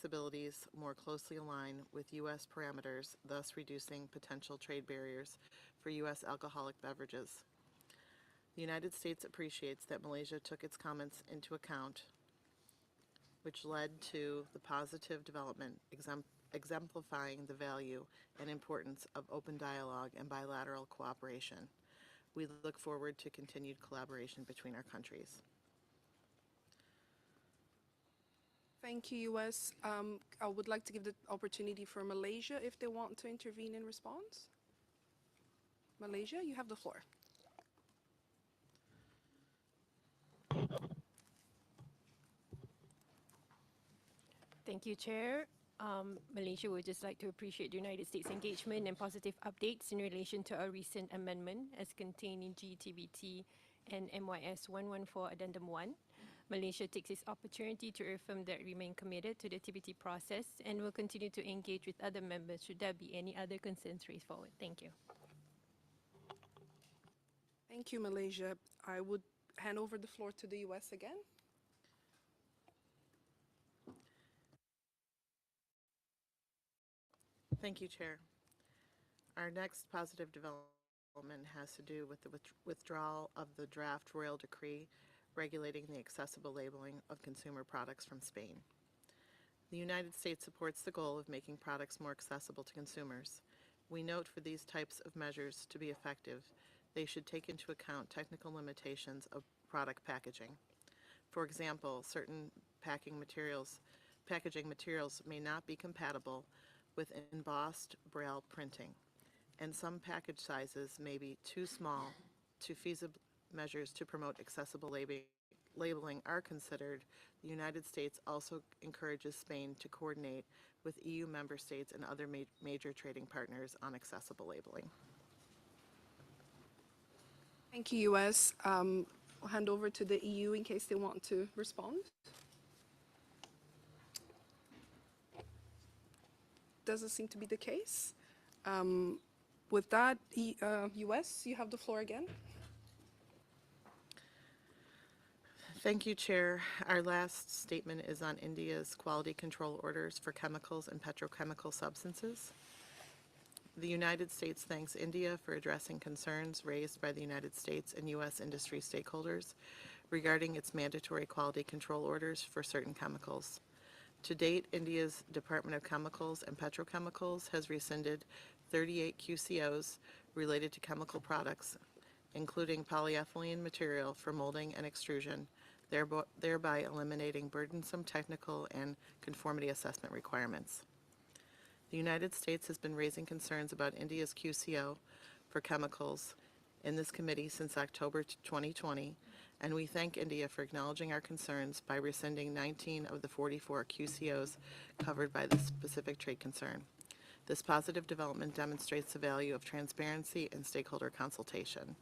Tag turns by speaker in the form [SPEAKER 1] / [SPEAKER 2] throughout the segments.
[SPEAKER 1] flexibilities more closely align with U.S. parameters, thus reducing potential trade barriers for U.S. alcoholic beverages. The United States appreciates that Malaysia took its comments into account, which led to the positive development exemplifying the value and importance of open dialogue and bilateral cooperation. We look forward to continued collaboration between our countries.
[SPEAKER 2] Thank you, US. I would like to give the opportunity for Malaysia if they want to intervene in response. Malaysia, you have the floor.
[SPEAKER 3] Thank you, Chair. Malaysia would just like to appreciate the United States engagement and positive updates in relation to our recent amendment as contained in GTBT and MYS 114 Addendum 1. Malaysia takes this opportunity to reaffirm that we remain committed to the TBT process and will continue to engage with other members should there be any other concerns raised forward. Thank you.
[SPEAKER 2] Thank you, Malaysia. I would hand over the floor to the US again.
[SPEAKER 1] Thank you, Chair. Our next positive development has to do with the withdrawal of the draft royal decree regulating the accessible labeling of consumer products from Spain. The United States supports the goal of making products more accessible to consumers. We note for these types of measures to be effective, they should take into account technical limitations of product packaging. For example, certain packaging materials may not be compatible with embossed braille printing, and some package sizes may be too small to feasible measures to promote accessible labeling are considered. The United States also encourages Spain to coordinate with EU member states and other major trading partners on accessible labeling.
[SPEAKER 2] Thank you, US. I'll hand over to the EU in case they want to respond. Doesn't seem to be the case. With that, US, you have the floor again.
[SPEAKER 1] Thank you, Chair. Our last statement is on India's quality control orders for chemicals and petrochemical substances. The United States thanks India for addressing concerns raised by the United States and U.S. industry stakeholders regarding its mandatory quality control orders for certain chemicals. To date, India's Department of Chemicals and Petrochemicals has rescinded 38 QCOs related to chemical products, including polyethylene material for molding and extrusion, thereby eliminating burdensome technical and conformity assessment requirements. The United States has been raising concerns about India's QCO for chemicals in this committee since October 2020, and we thank India for acknowledging our concerns by rescinding 19 of the 44 QCOs covered by this specific trade concern. This positive development demonstrates the value of transparency and stakeholder consultation.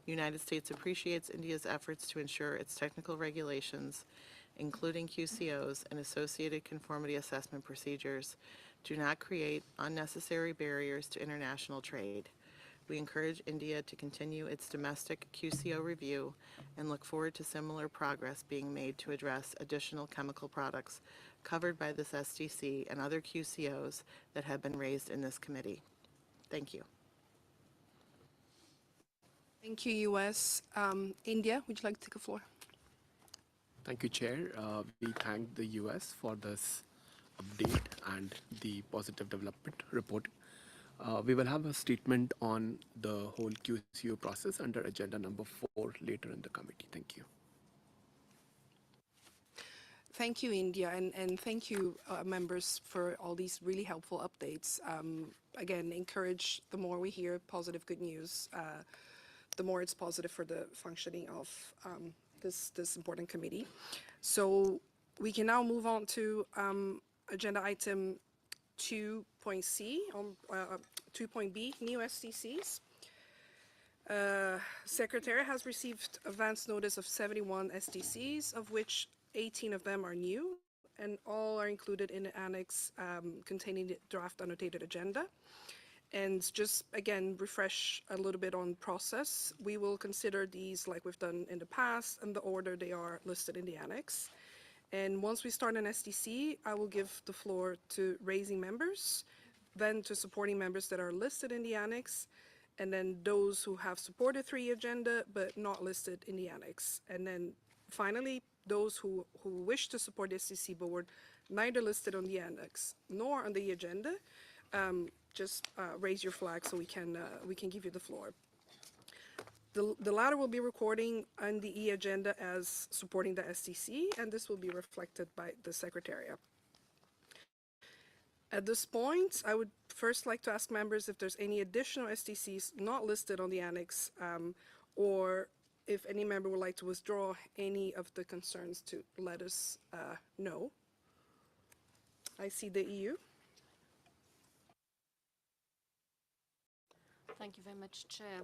[SPEAKER 1] The United States appreciates India's efforts to ensure its technical regulations, including QCOs and associated conformity assessment procedures, do not create unnecessary barriers to international trade. We encourage India to continue its domestic QCO review and look forward to similar progress being made to address additional chemical products covered by this SDC and other QCOs that have been raised in this committee. Thank you.
[SPEAKER 2] Thank you, US. India, would you like to take the floor?
[SPEAKER 4] Thank you, Chair. We thank the US for this update and the positive development report. We will have a statement on the whole QCO process under agenda number 4 later in the committee. Thank you.
[SPEAKER 2] Thank you, India, and thank you, members, for all these really helpful updates. Again, encourage the more we hear positive good news, the more it's positive for the functioning of this important committee. So we can now move on to agenda item 2.C, 2.B, new SDCs. Secretariat has received advance notice of 71 SDCs, of which 18 of them are new, and all are included in the annex containing the draft annotated agenda. And just, again, refresh a little bit on process. We will consider these like we've done in the past, and the order they are listed in the annex. And once we start an SDC, I will give the floor to raising members, then to supporting members that are listed in the annex, and then those who have supported 3E agenda but not listed in the annex. And then finally, those who wish to support the SDC but were neither listed on the annex nor on the agenda, just raise your flag so we can give you the floor. The latter will be recording on the e-agenda as supporting the SDC, and this will be reflected by the Secretariat. At this point, I would first like to ask members if there's any additional SDCs not listed on the annex, or if any member would like to withdraw any of the concerns to let us know. I see the EU.
[SPEAKER 5] Thank you very much, Chair.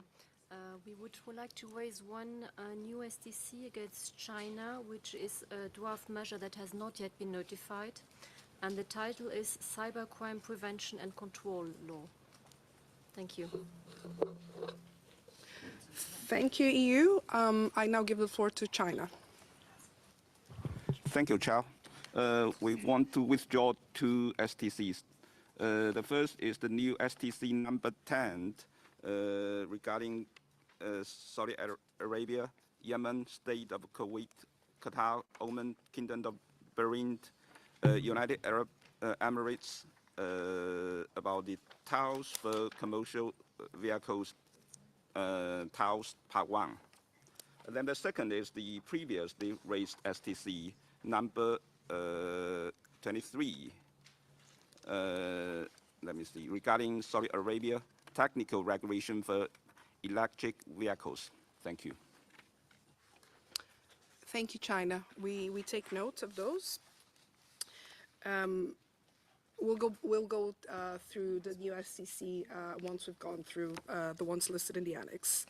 [SPEAKER 5] We would like to raise one new SDC against China, which is a draft measure that has not yet been notified. And the title is Cybercrime Prevention and Control Law. Thank you.
[SPEAKER 2] Thank you, EU. I now give the floor to China.
[SPEAKER 6] Thank you, Chair. We want to withdraw 2 STCs. The first is the new STC number 10 regarding Saudi Arabia, Yemen, State of Kuwait, Qatar, Oman, Kingdom of Bahrain, United Arab Emirates, about the tolls for commercial vehicles, tolls part 1. And then the second is the previously raised STC number 23. Let me see, regarding Saudi Arabia, technical regulation for electric vehicles. Thank you.
[SPEAKER 2] Thank you, China. We take note of those. We'll go through the new SCC once we've gone through the ones listed in the annex.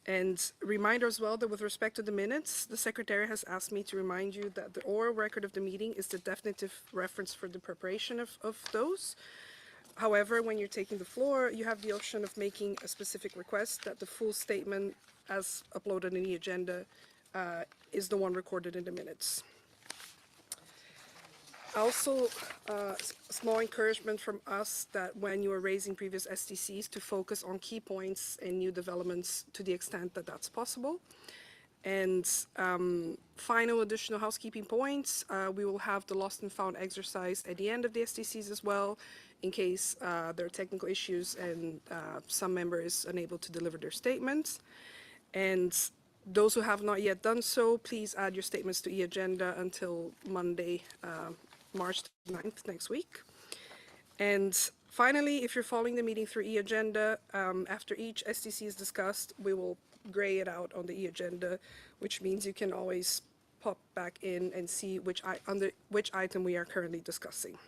[SPEAKER 2] And reminder as well that with respect to the minutes, the Secretary has asked me to remind you that the oral record of the meeting is the definitive reference for the preparation of those. However, when you're taking the floor, you have the option of making a specific request that the full statement as uploaded in the agenda is the one recorded in the minutes. Also, small encouragement from us that when you are raising previous SDCs to focus on key points and new developments to the extent that that's possible. And final additional housekeeping points, we will have the lost and found exercise at the end of the SDCs as well, in case there are technical issues and some member is unable to deliver their statements. And those who have not yet done so, please add your statements to e-agenda until Monday, March 9th, next week. And finally, if you're following the meeting through e-agenda, after each SDC is discussed, we will gray it out on the e-agenda, which means you can always pop back in and see under which item we are currently discussing.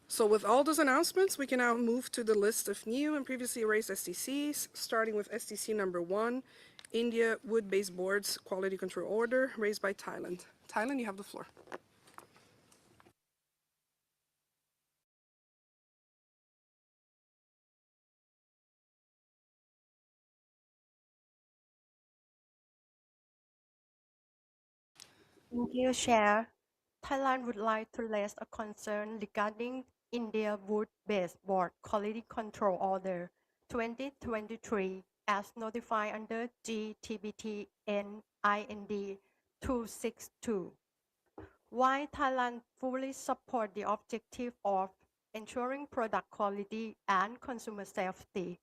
[SPEAKER 2] So with all those announcements, we can now move to the list of new and previously raised SDCs, starting with SDC number 1, India Wood-Based Boards Quality Control Order, raised by Thailand. Thailand, you have the floor.
[SPEAKER 7] Thank you, Chair. Thailand would like to raise a concern regarding India Wood-Based Board Quality Control Order 2023 as notified under GTBT NIND 262. While Thailand fully supports the objective of ensuring product quality and consumer safety,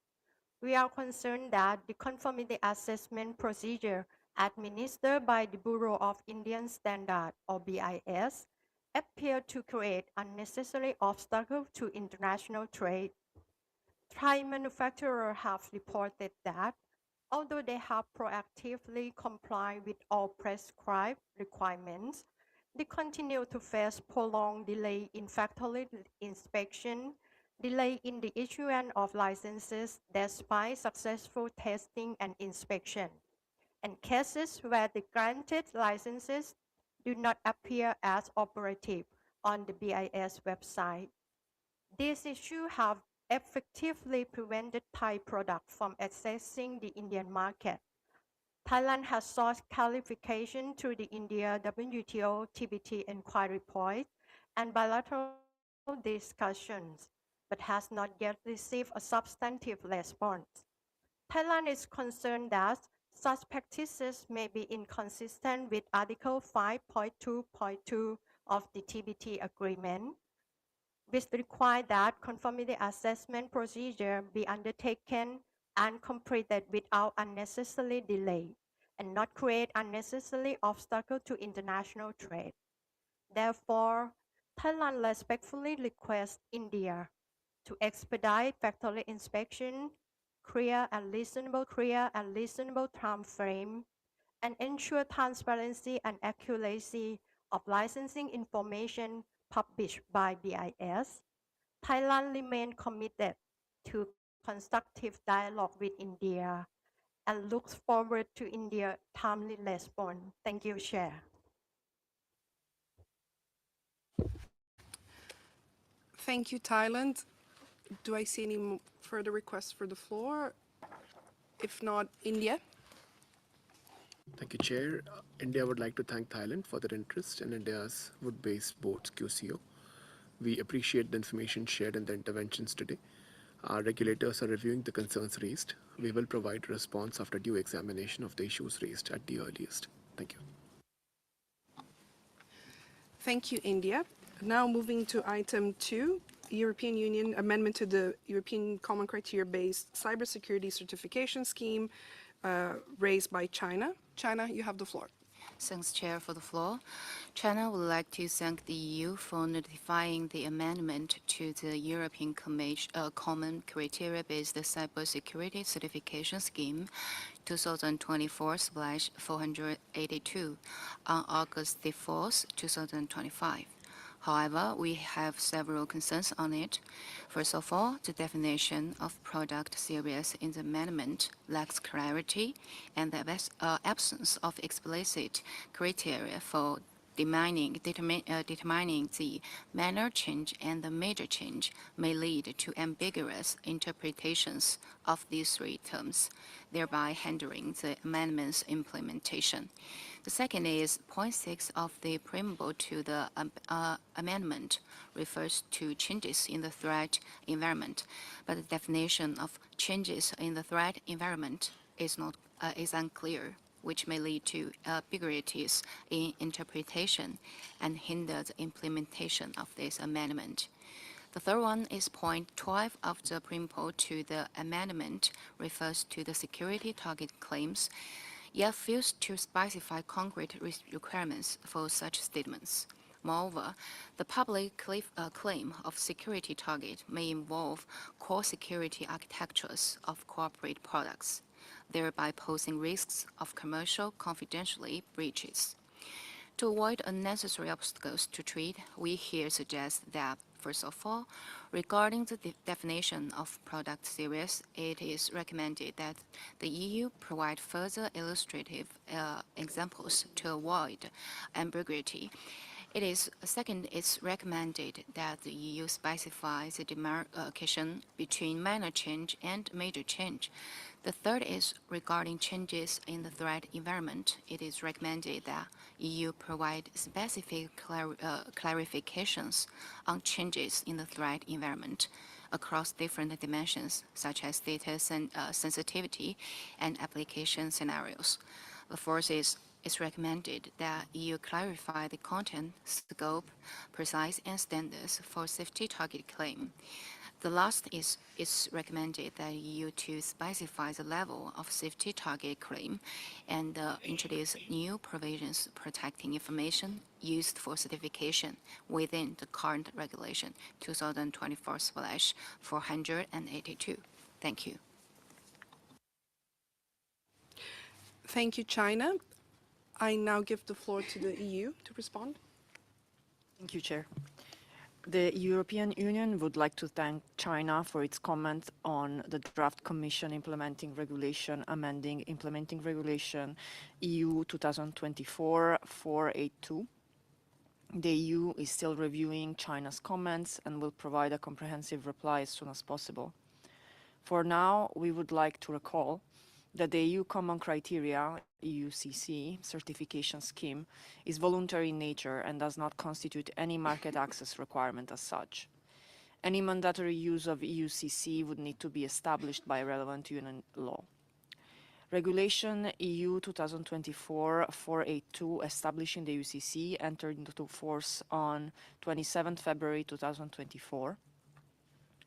[SPEAKER 7] we are concerned that the conformity assessment procedure administered by the Bureau of Indian Standards, or BIS, appear to create unnecessary obstacles to international trade. Thai manufacturers have reported that, although they have proactively complied with all prescribed requirements, they continue to face prolonged delay in factory inspection, delay in the issuance of licenses despite successful testing and inspection, and cases where the granted licenses do not appear as operative on the BIS website. These issues have effectively prevented Thai products from accessing the Indian market. Thailand has sought clarification through the India WTO TBT inquiry point and bilateral discussions, but has not yet received a substantive response. Thailand is concerned that such practices may be inconsistent with Article 5.2.2 of the TBT agreement, which require that conformity assessment procedure be undertaken and completed without unnecessary delay and not create unnecessary obstacle to international trade. Therefore, Thailand respectfully requests India to expedite factory inspection, clear and reasonable time frame, and ensure transparency and accuracy of licensing information published by BIS. Thailand remains committed to constructive dialogue with India and looks forward to India's timely response. Thank you, Chair.
[SPEAKER 2] Thank you, Thailand. Do I see any further requests for the floor? If not, India.
[SPEAKER 4] Thank you, Chair. India would like to thank Thailand for their interest in India's wood-based boats QCO. We appreciate the information shared and the interventions today. Our regulators are reviewing the concerns raised. We will provide a response after due examination of the issues raised at the earliest. Thank you.
[SPEAKER 2] Thank you, India. Now moving to item 2, European Union amendment to the European Common Criteria-based Cybersecurity Certification Scheme raised by China. China, you have the floor.
[SPEAKER 8] Thanks, Chair, for the floor. China would like to thank the EU for notifying the amendment to the European Common Criteria-based Cybersecurity Certification Scheme 2024/482 on August 4, 2025. However, we have several concerns on it. First of all, the definition of product series in the amendment lacks clarity, and the absence of explicit criteria for determining the minor change and the major change may lead to ambiguous interpretations of these three terms, thereby hindering the amendment's implementation. The second is point 6 of the preamble to the amendment refers to changes in the threat environment, but the definition of changes in the threat environment is unclear, which may lead to ambiguities in interpretation and hinder the implementation of this amendment. The third one is point 12 of the preamble to the amendment refers to the security target claims, yet fails to specify concrete requirements for such statements. Moreover, the public claim of security target may involve core security architectures of corporate products, thereby posing risks of commercial confidentiality breaches. To avoid unnecessary obstacles to trade, we here suggest that, first of all, regarding the definition of product series, it is recommended that the EU provide further illustrative examples to avoid ambiguity. Second, it's recommended that the EU specifies the demarcation between minor change and major change. The third is regarding changes in the threat environment. It is recommended that EU provide specific clarifications on changes in the threat environment across different dimensions, such as data sensitivity and application scenarios. The fourth is it's recommended that EU clarify the content, scope, precise, and standards for safety target claim. The last is it's recommended that EU to specify the level of safety target claim and introduce new provisions protecting information used for certification within the current regulation 2024/482. Thank you.
[SPEAKER 2] Thank you, China. I now give the floor to the EU to respond.
[SPEAKER 9] Thank you, Chair. The European Union would like to thank China for its comment on the draft Commission implementing regulation amending implementing regulation EU 2024/482. The EU is still reviewing China's comments and will provide a comprehensive reply as soon as possible. For now, we would like to recall that the EU Common Criteria, EUCC, certification scheme is voluntary in nature and does not constitute any market access requirement as such. Any mandatory use of EUCC would need to be established by relevant union law. Regulation EU 2024-482 establishing the UCC entered into force on 27 February 2024.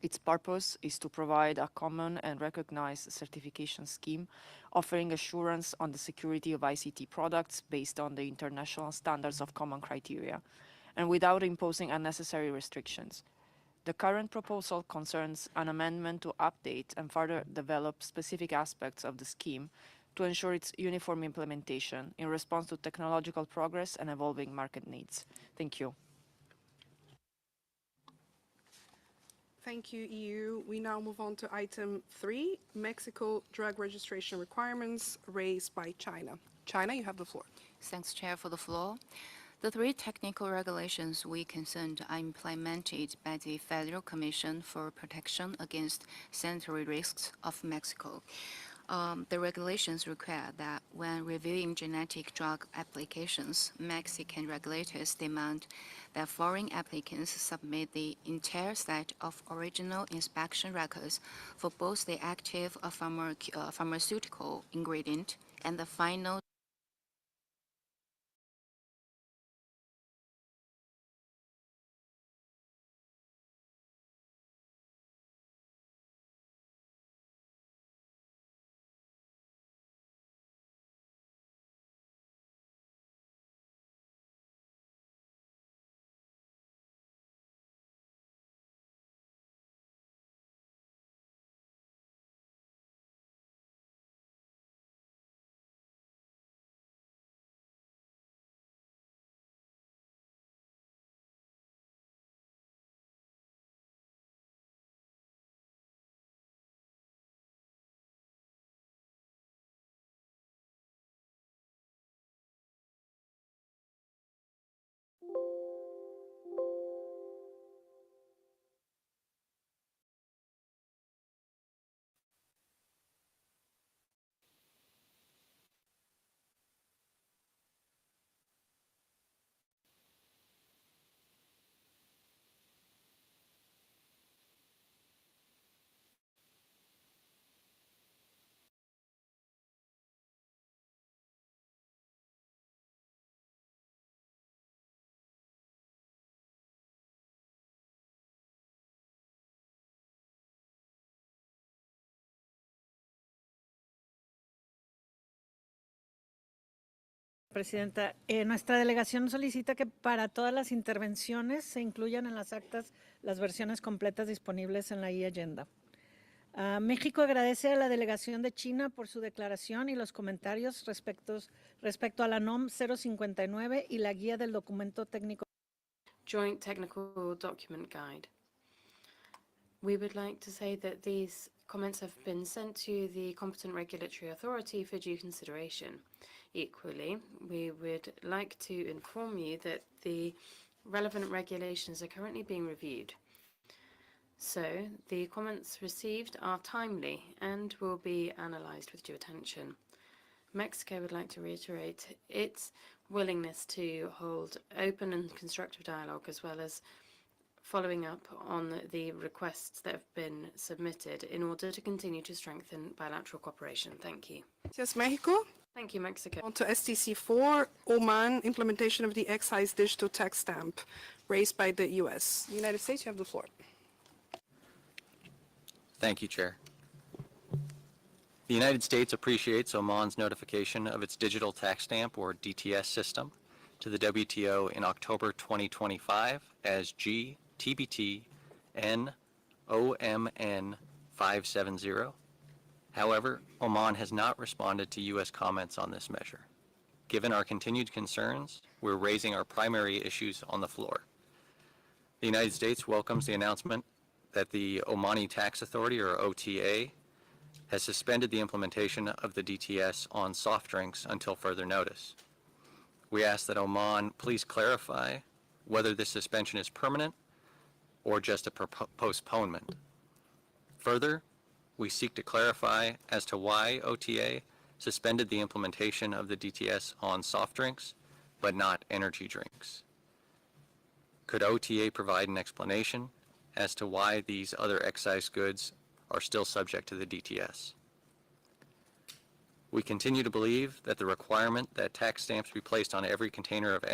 [SPEAKER 9] Its purpose is to provide a common and recognized certification scheme offering assurance on the security of ICT products based on the international standards of common criteria and without imposing unnecessary restrictions. The current proposal concerns an amendment to update and further develop specific aspects of the scheme to ensure its uniform implementation in response to technological progress and evolving market needs. Thank you.
[SPEAKER 2] Thank you, EU. We now move on to item 3, Mexico drug registration requirements raised by China. China, you have the floor.
[SPEAKER 8] Thanks, Chair, for the floor. The 3 technical regulations we concerned are implemented by the Federal Commission for Protection Against Sanitary Risks of Mexico. The regulations require that when reviewing genetic drug applications, Mexican regulators demand that foreign applicants submit the entire set of original inspection records for both the active pharmaceutical ingredient and the final
[SPEAKER 10] Presidenta, nuestra delegación solicita que para todas las intervenciones se incluyan en las actas las versiones completas disponibles en la e-agenda. México agradece a la delegación de China por su declaración y los comentarios respecto a la NOM 059 y la guía del documento técnico.
[SPEAKER 11] Joint Technical Document Guide. We would like to say that these comments have been sent to the competent regulatory authority for due consideration. Equally, we would like to inform you that the relevant regulations are currently being reviewed. So, the comments received are timely and will be analysed with due attention. Mexico would like to reiterate its willingness to hold open and constructive dialogue, as well as following up on the requests that have been submitted in order to continue to strengthen bilateral cooperation. Thank you.
[SPEAKER 2] Yes, Mexico.
[SPEAKER 11] Thank you, Mexico.
[SPEAKER 2] On to STC4, Oman, implementation of the excise digital tax stamp raised by the U.S. United States, you have the floor.
[SPEAKER 12] Thank you, Chair. The United States appreciates Oman's notification of its digital tax stamp, or DTS system, to the WTO in October 2025 as GTBT NOMN 570. However, Oman has not responded to U.S. comments on this measure. Given our continued concerns, we're raising our primary issues on the floor. The United States welcomes the announcement that the Omani Tax Authority, or OTA, has suspended the implementation of the DTS on soft drinks until further notice. We ask that Oman please clarify whether this suspension is permanent or just a postponement. Further, we seek to clarify as to why OTA suspended the implementation of the DTS on soft drinks, but not energy drinks. Could OTA provide an explanation as to why these other excise goods are still subject to the DTS? We continue to believe that the requirement that tax stamps be placed on every container of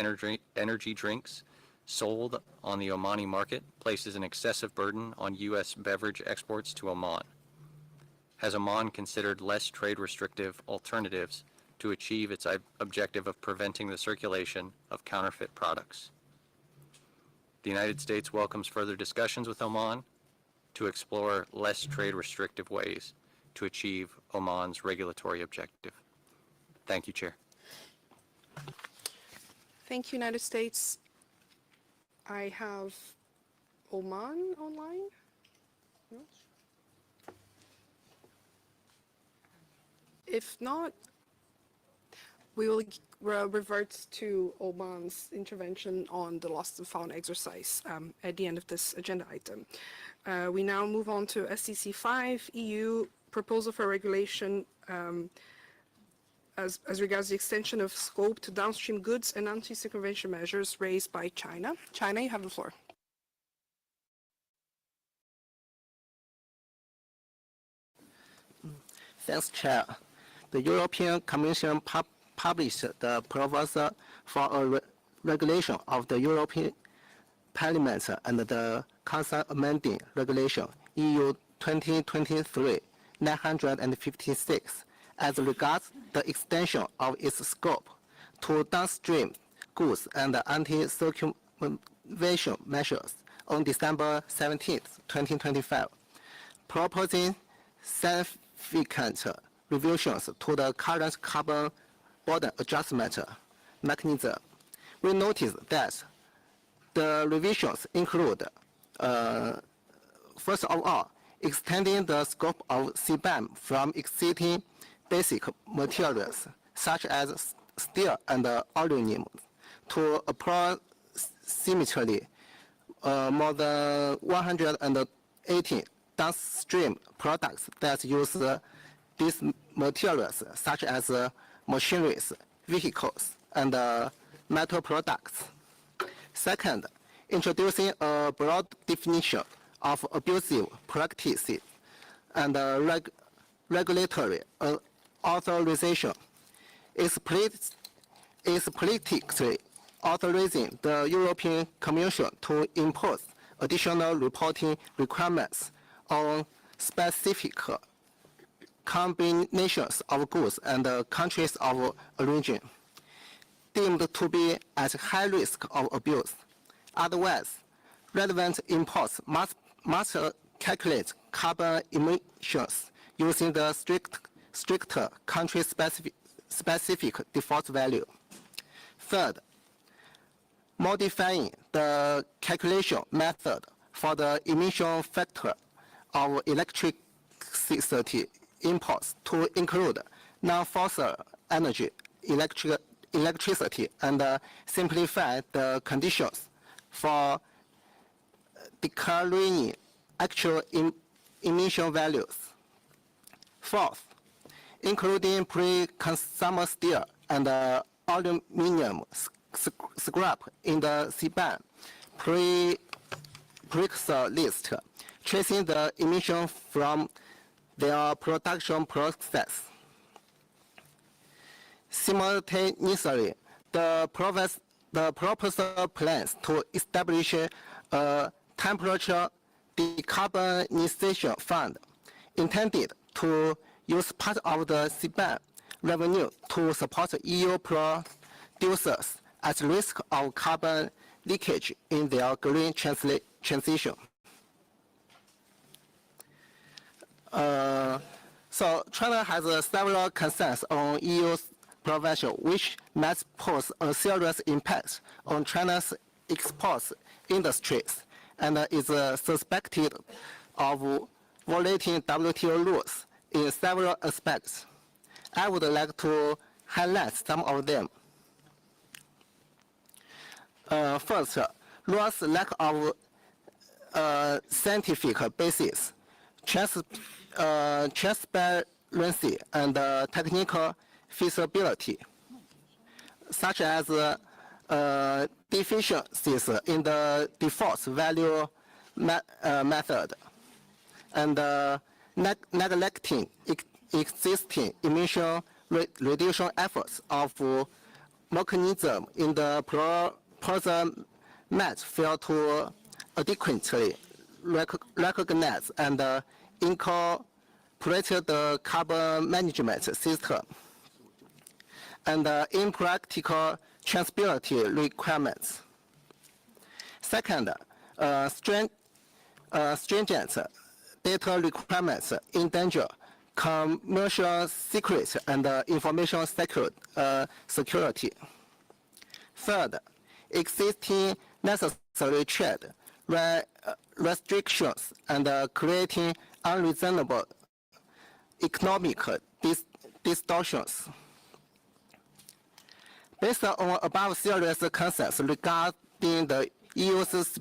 [SPEAKER 12] energy drinks sold on the Omani market places an excessive burden on U.S. beverage exports to Oman. Has Oman considered less trade restrictive alternatives to achieve its objective of preventing the circulation of counterfeit products? The United States welcomes further discussions with Oman to explore less trade restrictive ways to achieve Oman's regulatory objective. Thank you, Chair.
[SPEAKER 2] Thank you, United States. I have Oman online. No? If not, we will revert to Oman's intervention on the lost and found exercise at the end of this agenda item. We now move on to SCC 5, EU proposal for regulation as regards the extension of scope to downstream goods and anti-circumvention measures raised by China. China, you have the floor.
[SPEAKER 13] Thanks, Chair. The European Commission published the proposal for a regulation of the European Parliament and the Council amending regulation EU 2023/956 as regards the extension of its scope to downstream goods and anti-circumvention measures on December 17, 2025, proposing significant revisions to the current carbon border adjustment mechanism. We noticed that the revisions include, first of all, extending the scope of CBAM from existing basic materials such as steel and aluminum to approximately more than 180 downstream products that use these materials, such as machineries, vehicles, and metal products. Second, introducing a broad definition of abusive practices and regulatory authorization is politically authorizing the European Commission to impose additional reporting requirements on specific combinations of goods and countries of origin deemed to be at high risk of abuse. Otherwise, relevant imports must calculate carbon emissions using the stricter country-specific default value. Third, modifying the calculation method for the emission factor of electricity imports to include non-fossil energy, electricity, and simplify the conditions for declaring actual emission values. Fourth, including pre-consumer steel and aluminum scrap in the CBAM precursor list, tracing the emission from their production process. Simultaneously, the proposal plans to establish a temperature decarbonization fund intended to use part of the CBAM revenue to support EU producers at risk of carbon leakage in their green transition. So China has several concerns on EU's provision, which might pose a serious impact on China's exports industries and is suspected of violating WTO rules in several aspects. I would like to highlight some of them. First, Russia's lack of scientific basis transparency and technical feasibility, such as deficiencies in the default value method and neglecting existing emission reduction efforts of mechanism in the proposal match fail to adequately recognize and incorporate the carbon management system and impractical transparency requirements. Second, stringent data requirements endanger commercial secrets and information security. Third, existing necessary trade restrictions and creating unreasonable economic distortions. Based on above serious concerns regarding the EU's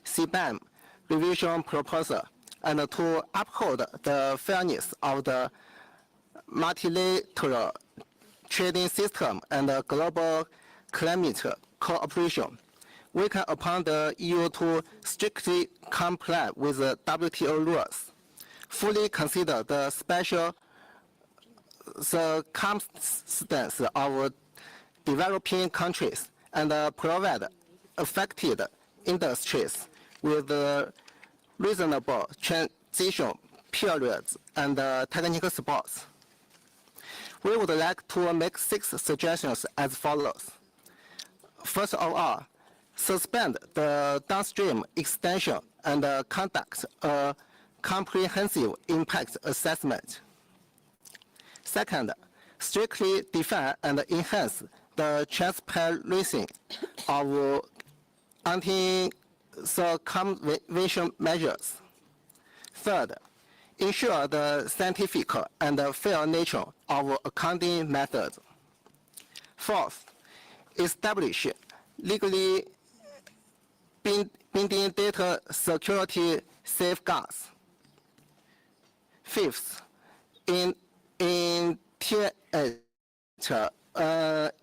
[SPEAKER 13] CBAM revision proposal and to uphold the fairness of the multilateral trading system and global climate cooperation, we can upon the EU to strictly comply with the WTO rules, fully consider the special circumstances of developing countries, and provide affected industries with reasonable transition periods and technical support. We would like to make 6 suggestions as follows. First of all, suspend the downstream extension and conduct a comprehensive impact assessment. Second, strictly define and enhance the transparency of anti-circumvention measures. Third, ensure the scientific and fair nature of accounting methods. Fourth, establish legally binding data security safeguards. Fifth,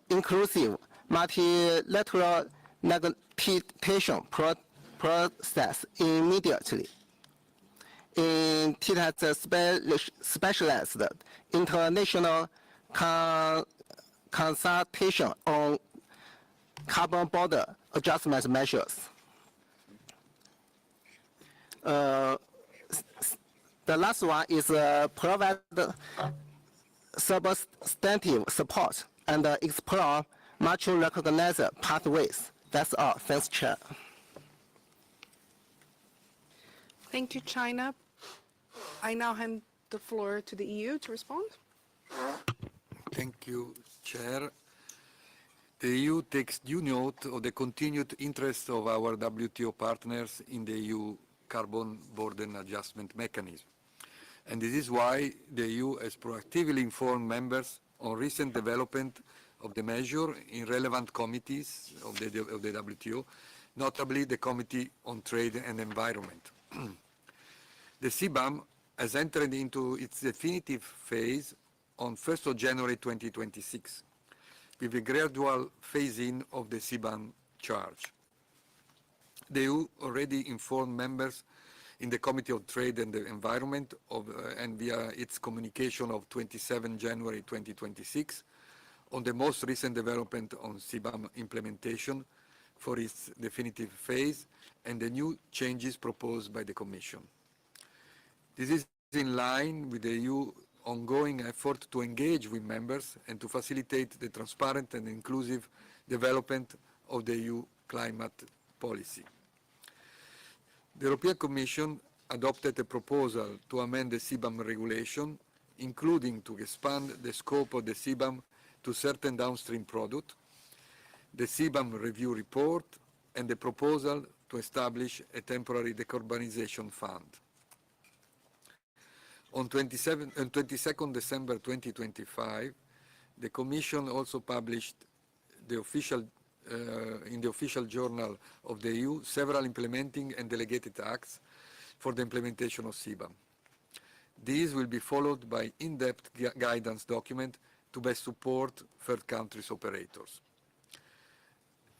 [SPEAKER 13] inclusive multilateral negotiation process immediately. Specialized international consultation on carbon border adjustment measures. The last one is provide substantive support and explore mutual recognized pathways. That's all. Thanks, Chair.
[SPEAKER 2] Thank you, China. I now hand the floor to the EU to respond.
[SPEAKER 14] Thank you, Chair. The EU takes due note of the continued interest of our WTO partners in the EU carbon border adjustment mechanism. And this is why the EU has proactively informed members on recent development of the measure in relevant committees of the WTO, notably the Committee on Trade and Environment. The CBAM has entered into its definitive phase on 1st of January 2026, with a gradual phase-in of the CBAM charge. The EU already informed members in the Committee on Trade and the Environment and via its communication of 27 January 2026 on the most recent development on CBAM implementation for its definitive phase and the new changes proposed by the Commission. This is in line with the EU ongoing effort to engage with members and to facilitate the transparent and inclusive development of the EU climate policy. The European Commission adopted a proposal to amend the CBAM regulation, including to expand the scope of the CBAM to certain downstream products, the CBAM review report, and the proposal to establish a temporary decarbonization fund. On 22nd December 2025, the Commission also published the official in the official journal of the EU several implementing and delegated acts for the implementation of CBAM. These will be followed by in-depth guidance document to best support third countries operators.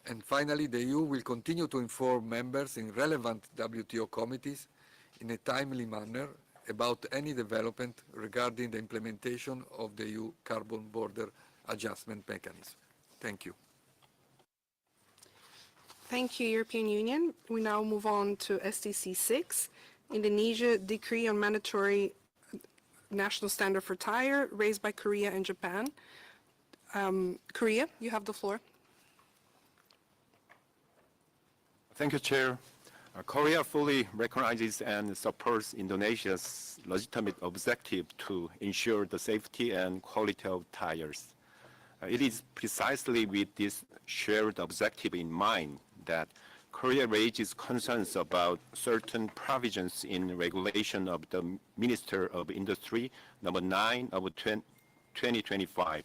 [SPEAKER 14] And finally, the EU will continue to inform members in relevant WTO committees in a timely manner about any development regarding the implementation of the EU Carbon Border Adjustment Mechanism. Thank you.
[SPEAKER 2] Thank you, European Union. We now move on to SDC 6, Indonesia Decree on Mandatory National Standard for Tire, raised by Korea and Japan. Korea, you have the floor.
[SPEAKER 15] Thank you, Chair. Korea fully recognizes and supports Indonesia's legitimate objective to ensure the safety and quality of tires. It is precisely with this shared objective in mind that Korea raises concerns about certain provisions in regulation of the Minister of Industry number 9 of 2025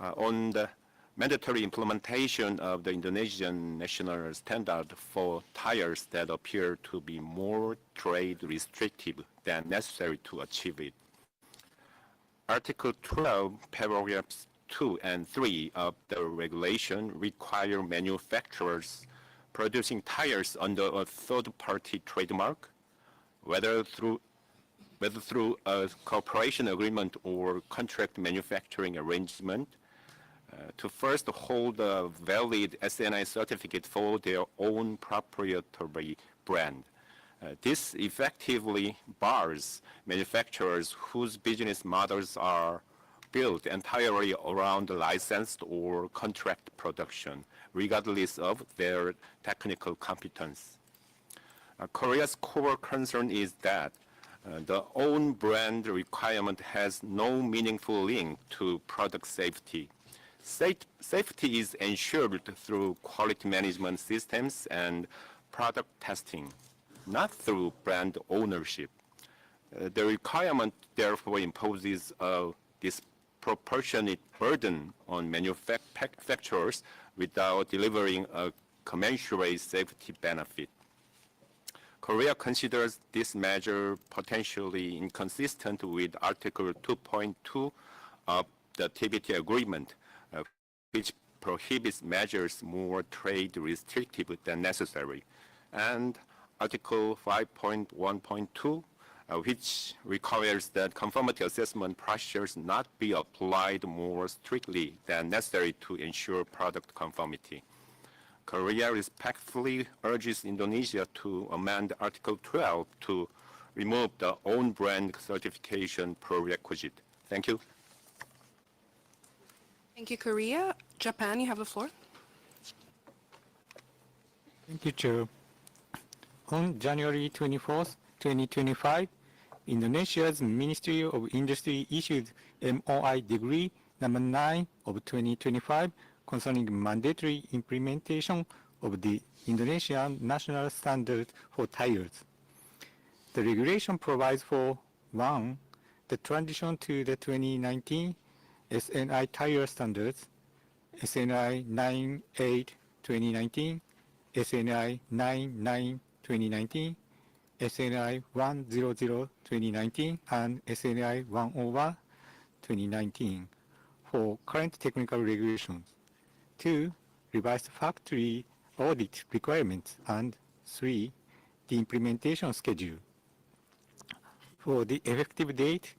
[SPEAKER 15] on the mandatory implementation of the Indonesian national standard for tires that appear to be more trade restrictive than necessary to achieve it. Article 12, paragraphs 2 and 3 of the regulation require manufacturers producing tires under a third-party trademark, whether through a cooperation agreement or contract manufacturing arrangement, to first hold a valid SNI certificate for their own proprietary brand. This effectively bars manufacturers whose business models are built entirely around licensed or contract production, regardless of their technical competence. Korea's core concern is that the own brand requirement has no meaningful link to product safety. Safety is ensured through quality management systems and product testing, not through brand ownership. The requirement therefore imposes a disproportionate burden on manufacturers without delivering a commensurate safety benefit. Korea considers this measure potentially inconsistent with Article 2.2 of the TBT agreement, which prohibits measures more trade restrictive than necessary, and Article 5.1.2, which requires that conformity assessment procedures not be applied more strictly than necessary to ensure product conformity. Korea respectfully urges Indonesia to amend Article 12 to remove the own brand certification prerequisite. Thank you.
[SPEAKER 2] Thank you, Korea. Japan, you have the floor.
[SPEAKER 16] Thank you, Chair. On January 24th, 2025, Indonesia's Ministry of Industry issued MOI Decree number 9 of 2025 concerning mandatory implementation of the Indonesian National Standard for Tires. The regulation provides for 1. The transition to the 2019 SNI tire standards, SNI 98-2019, SNI 99-2019, SNI 100-2019, and SNI 101-2019 for current technical regulations. 2. Revised factory audit requirements, and 3. The implementation schedule. For the effective date,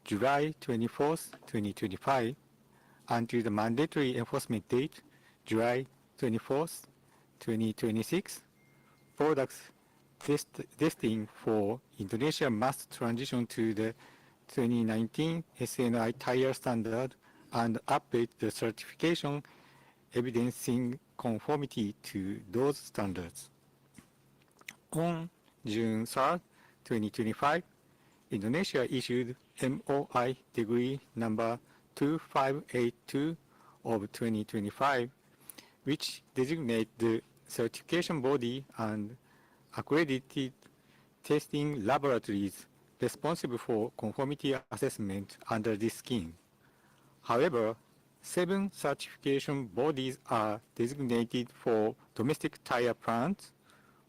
[SPEAKER 16] July 24th, 2025, until the mandatory enforcement date, July 24th, 2026, products testing for Indonesia must transition to the 2019 SNI tire standard and update the certification evidencing conformity to those standards. On June 3rd, 2025, Indonesia issued MOI Decree number 2582 of 2025, which designates the certification body and accredited testing laboratories responsible for conformity assessment under this scheme. However, 7 certification bodies are designated for domestic tire plants,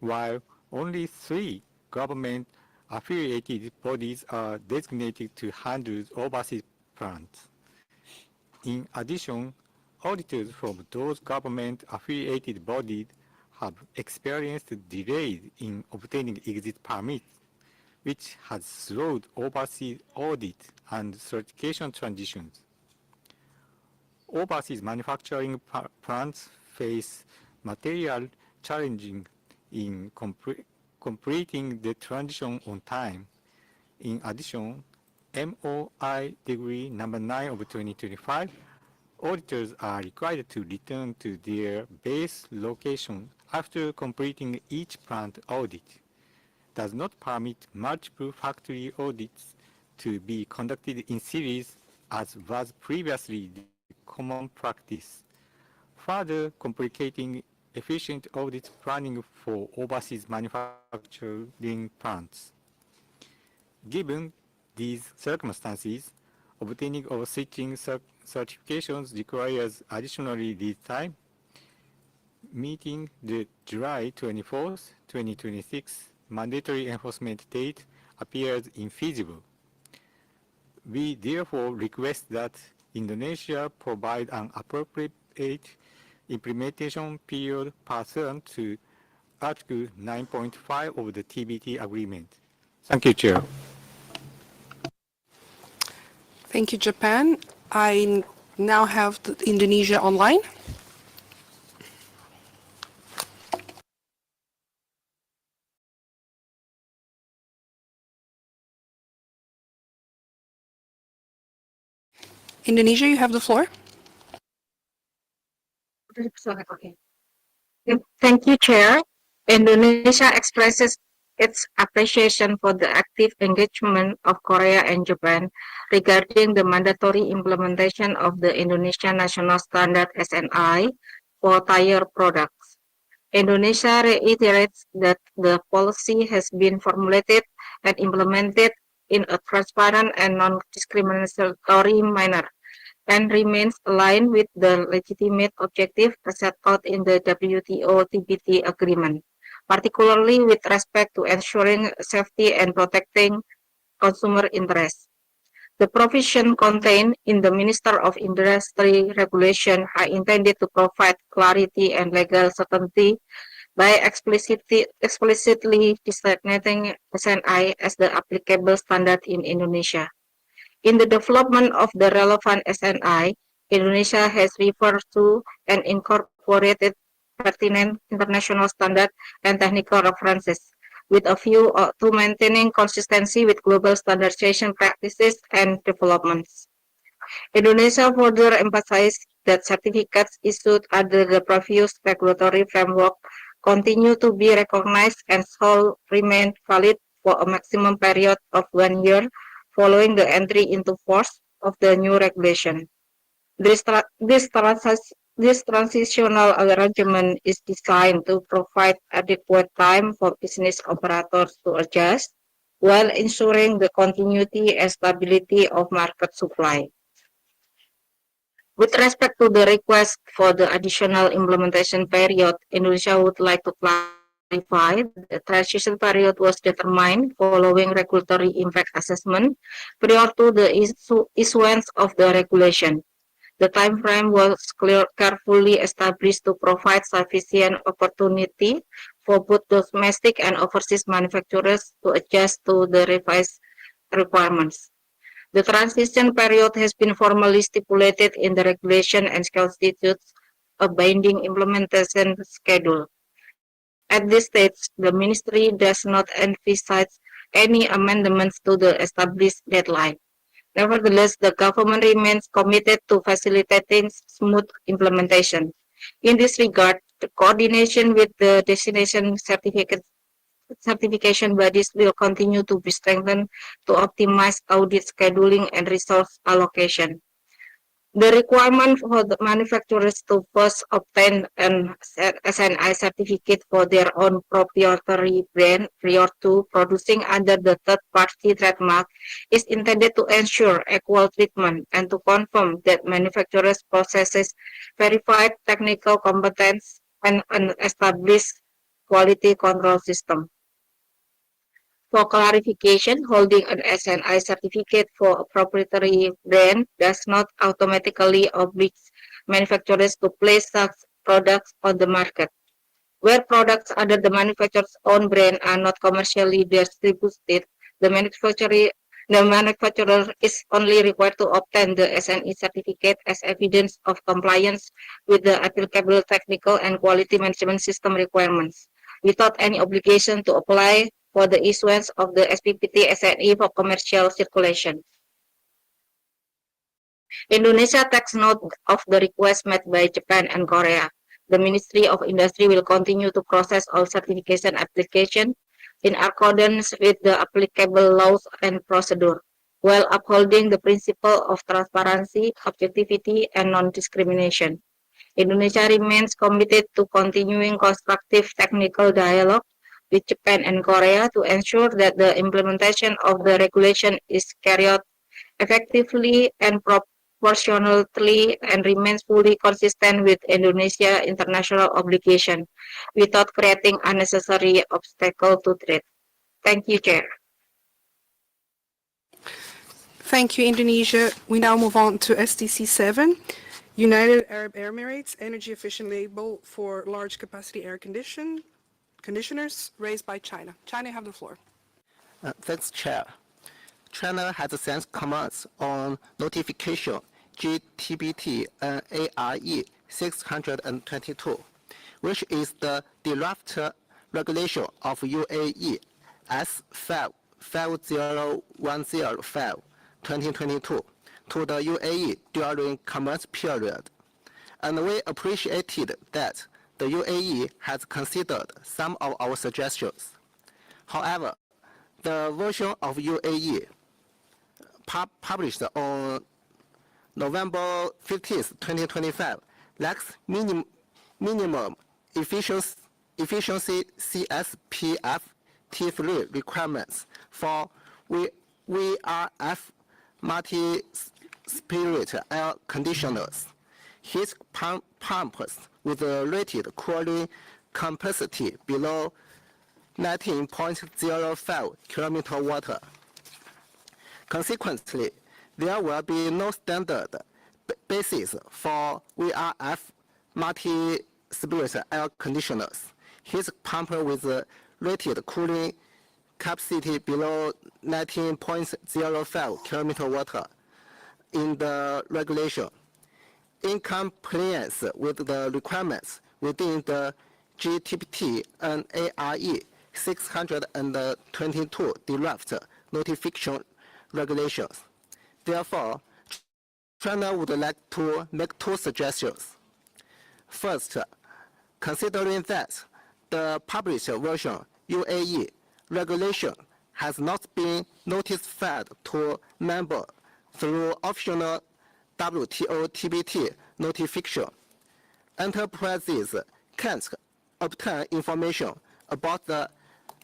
[SPEAKER 16] while only 3 government affiliated bodies are designated to handle overseas plants. In addition, auditors from those government-affiliated bodies have experienced delays in obtaining exit permits, which has slowed overseas audit and certification transitions. Overseas manufacturing plants face material challenges in completing the transition on time. In addition, MOI Degree number 9 of 2025, auditors are required to return to their base location after completing each plant audit. Does not permit multiple factory audits to be conducted in series as was previously the common practice, further complicating efficient audit planning for overseas manufacturing plants. Given these circumstances, obtaining or switching certifications requires additional lead time. Meeting the July 24th, 2026 mandatory enforcement date appears infeasible. We therefore request that Indonesia provide an appropriate implementation period pursuant to Article 9.5 of the TBT agreement. Thank you, Chair.
[SPEAKER 2] Thank you, Japan. I now have Indonesia online. Indonesia, you have the floor.
[SPEAKER 17] Okay. Thank you, Chair. Indonesia expresses its appreciation for the active engagement of Korea and Japan regarding the mandatory implementation of the Indonesian National Standard SNI for tire products. Indonesia reiterates that the policy has been formulated and implemented in a transparent and non-discriminatory manner, and remains aligned with the legitimate objective set out in the WTO-TBT agreement, particularly with respect to ensuring safety and protecting consumer interests. The provision contained in the Minister of Industry regulation are intended to provide clarity and legal certainty by explicitly designating SNI as the applicable standard in Indonesia. In the development of the relevant SNI, Indonesia has referred to and incorporated pertinent international standards and technical references, with a view to maintaining consistency with global standardization practices and developments. Indonesia further emphasized that certificates issued under the previous regulatory framework continue to be recognized and shall remain valid for a maximum period of 1 year following the entry into force of the new regulation. This transitional arrangement is designed to provide adequate time for business operators to adjust, while ensuring the continuity and stability of market supply. With respect to the request for the additional implementation period, Indonesia would like to clarify the transition period was determined following regulatory impact assessment prior to the issuance of the regulation. The time frame was carefully established to provide sufficient opportunity for both domestic and overseas manufacturers to adjust to the revised requirements. The transition period has been formally stipulated in the regulation and constitutes a binding implementation schedule. At this stage, the Ministry does not envisage any amendments to the established deadline. Nevertheless, the government remains committed to facilitating smooth implementation. In this regard, the coordination with the destination certification bodies will continue to be strengthened to optimize audit scheduling and resource allocation. The requirement for the manufacturers to first obtain an SNI certificate for their own proprietary brand prior to producing under the third-party trademark is intended to ensure equal treatment and to confirm that manufacturers possesses verified technical competence and an established quality control system. For clarification, holding an SNI certificate for a proprietary brand does not automatically oblige manufacturers to place such products on the market. Where products under the manufacturer's own brand are not commercially distributed, the manufacturer is only required to obtain the SNE certificate as evidence of compliance with the applicable technical and quality management system requirements, without any obligation to apply for the issuance of the SPPT SNE for commercial circulation. Indonesia takes note of the request made by Japan and Korea. The Ministry of Industry will continue to process all certification applications in accordance with the applicable laws and procedure, while upholding the principle of transparency, objectivity, and non-discrimination. Indonesia remains committed to continuing constructive technical dialogue with Japan and Korea to ensure that the implementation of the regulation is carried out effectively and proportionally and remains fully consistent with Indonesia's international obligation without creating unnecessary obstacles to trade. Thank you, Chair.
[SPEAKER 2] Thank you, Indonesia. We now move on to STC 7, United Arab Emirates Energy Efficient Label for Large Capacity Air Conditioners, raised by China. China, you have the floor.
[SPEAKER 13] Thanks, Chair. China has sent comments on notification GTBT ARE 622, which is the draft regulation of UAE S5010/2022 to the UAE during comment period. And we appreciated that the UAE has considered some of our suggestions. However, the version of UAE published on November 15, 2025 lacks minimum efficiency CSPF T3 requirements for VRF multi-spirit air conditioners. Heat pumps with a rated cooling capacity below 19.05 km². Consequently, there will be no standard basis for VRF multi-spirit air conditioners. Heat pump with a rated cooling capacity below 19.05 km² in the regulation. In compliance with the requirements within the GTBT and ARE 622 draft notification regulations. Therefore, China would like to make two suggestions. First, considering that the published version UAE regulation has not been notified to members through optional WTO TBT notification, enterprises can't obtain information about the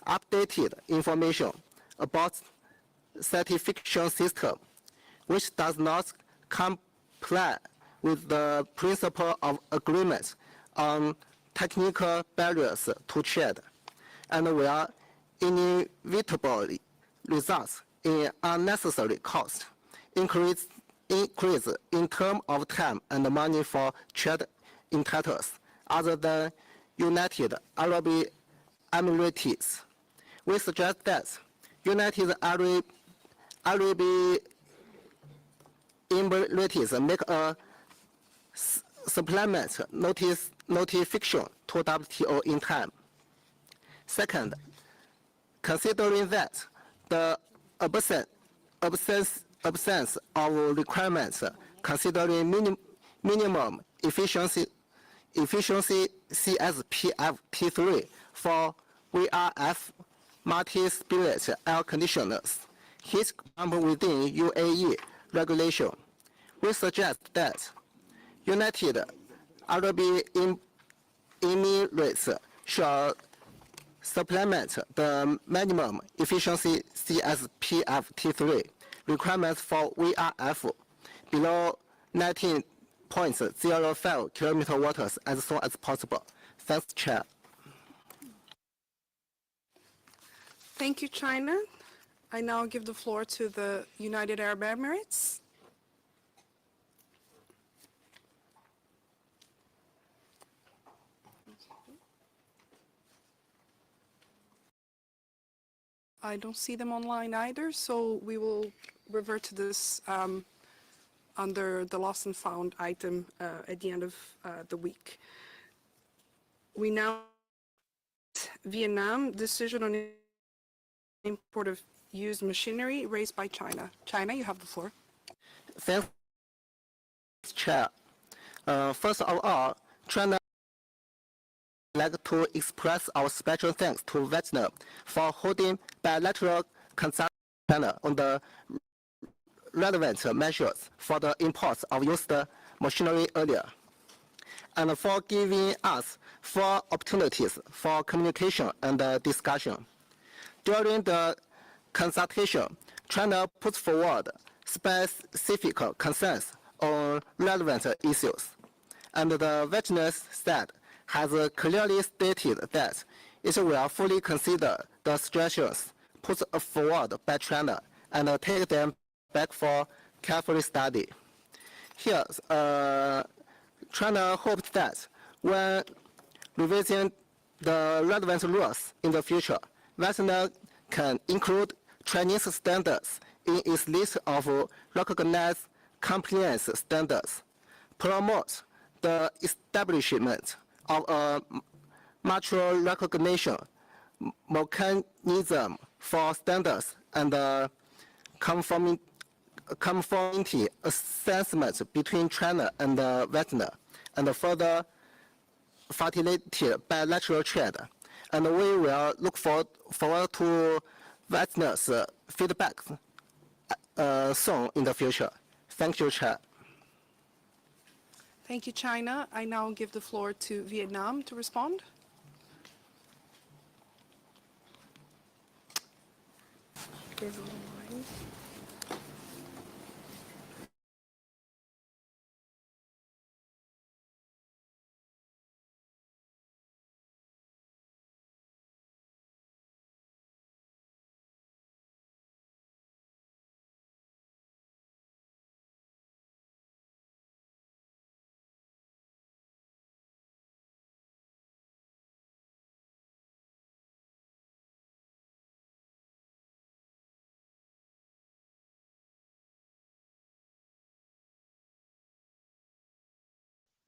[SPEAKER 13] updated information about certification system, which does not comply with the principle of agreement on technical barriers to trade, and will inevitably result in unnecessary cost, increase in terms of time and money for trade entities other than United Arab Emirates. We suggest that United Arab Emirates make a supplement notification to WTO in time. Second, considering that the absence of requirements considering minimum efficiency CSPF T3 for VRF multi-spirit air conditioners, heat pump within UAE regulation, we suggest that United Arab Emirates shall supplement the minimum efficiency CSPF T3 requirements for VRF below 19.05 km² as soon as possible. Thanks, Chair.
[SPEAKER 2] Thank you, China. I now give the floor to the United Arab Emirates. I don't see them online either, so we will revert to this under the lost and found item at the end of the week. We now Vietnam decision on import of used machinery raised by China. China, you have the floor.
[SPEAKER 13] Thanks, Chair. First of all, China would like to express our special thanks to Vietnam for holding bilateral consultation on the relevant measures for the imports of used machinery earlier, and for giving us 4 opportunities for communication and discussion. During the consultation, China put forward specific concerns on relevant issues, and the Vietnamese side has clearly stated that it will fully consider the suggestions put forward by China and take them back for careful study. Here, China hopes that when revising the relevant rules in the future, Vietnam can include Chinese standards in its list of recognized compliance standards, promote the establishment of a mutual recognition mechanism for standards and conformity assessment between China and Vietnam, and further facilitate bilateral trade. And we will look forward to Vietnam's feedback soon in the future. Thank you, Chair.
[SPEAKER 2] Thank you, China. I now give the floor to Vietnam to respond.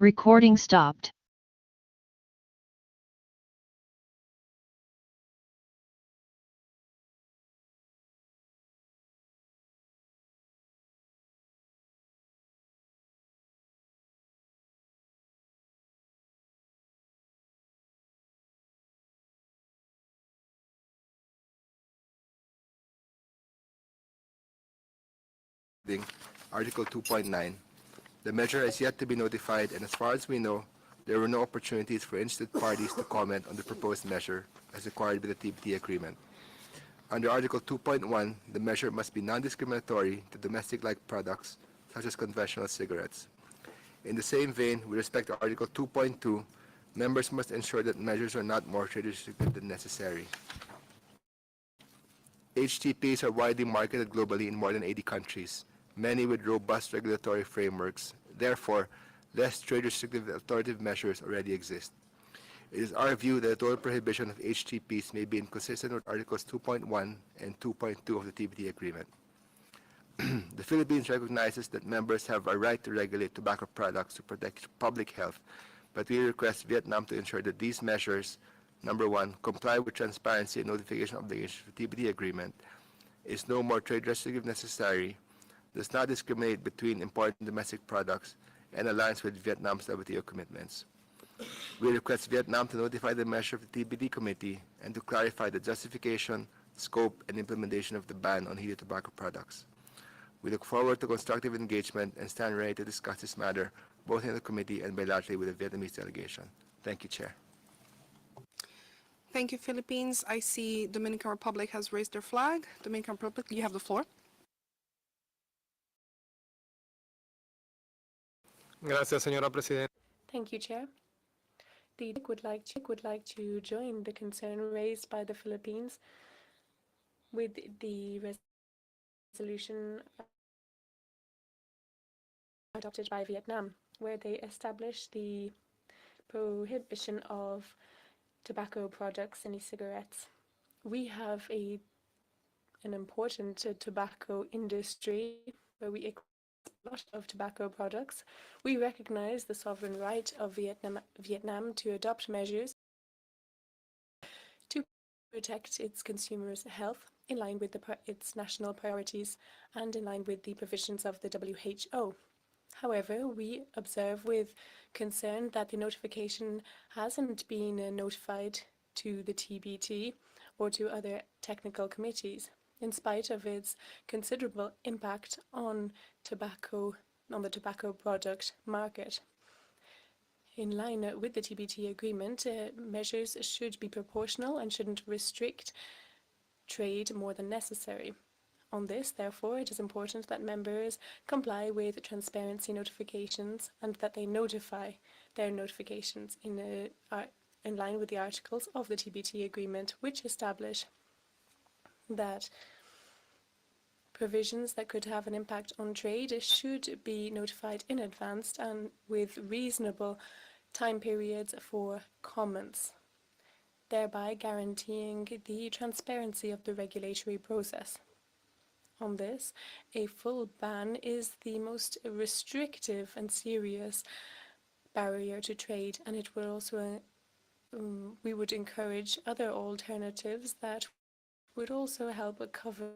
[SPEAKER 18] Recording stopped.
[SPEAKER 19] Article 2.9. The measure has yet to be notified, and as far as we know, there were no opportunities for interested parties to comment on the proposed measure as required by the TPT agreement. Under Article 2.1, the measure must be non-discriminatory to domestic-like products such as conventional cigarettes. In the same vein, with respect to Article 2.2, members must ensure that measures are not more trade restrictive than necessary. HTPs are widely marketed globally in more than 80 countries, many with robust regulatory frameworks. Therefore, less trade restrictive alternative measures already exist. It is our view that a total prohibition of HTPs may be inconsistent with Articles 2.1 and 2.2 of the TPT agreement. The Philippines recognizes that members have a right to regulate tobacco products to protect public health, but we request Vietnam to ensure that these measures, number one, comply with transparency and notification obligations of the TPT agreement, is no more trade restrictive necessary, does not discriminate between important domestic products, and aligns with Vietnam's WTO commitments. We request Vietnam to notify the measure of the TPT committee and to clarify the justification, scope, and implementation of the ban on heated tobacco products. We look forward to constructive engagement and stand ready to discuss this matter both in the committee and bilaterally with the Vietnamese delegation. Thank you, Chair.
[SPEAKER 2] Thank you, Philippines. I see Dominican Republic has raised their flag. Dominican Republic, you have the floor.
[SPEAKER 20] Gracias, señora Presidenta.
[SPEAKER 11] Thank you, Chair. The DIC would like to join the concern raised by the Philippines with the resolution adopted by Vietnam, where they established the prohibition of tobacco products and e-cigarettes. We have an important tobacco industry where we export a lot of tobacco products. We recognize the sovereign right of Vietnam to adopt measures to protect its consumers' health in line with its national priorities and in line with the provisions of the WHO. However, we observe with concern that the notification hasn't been notified to the TBT or to other technical committees, in spite of its considerable impact on the tobacco product market. In line with the TBT agreement, measures should be proportional and shouldn't restrict trade more than necessary. On this, therefore, it is important that members comply with transparency notifications and that they notify their notifications in line with the articles of the TBT agreement, which establish that provisions that could have an impact on trade should be notified in advance and with reasonable time periods for comments, thereby guaranteeing the transparency of the regulatory process. On this, a full ban is the most restrictive and serious barrier to trade, and it will also we would encourage other alternatives that would also help cover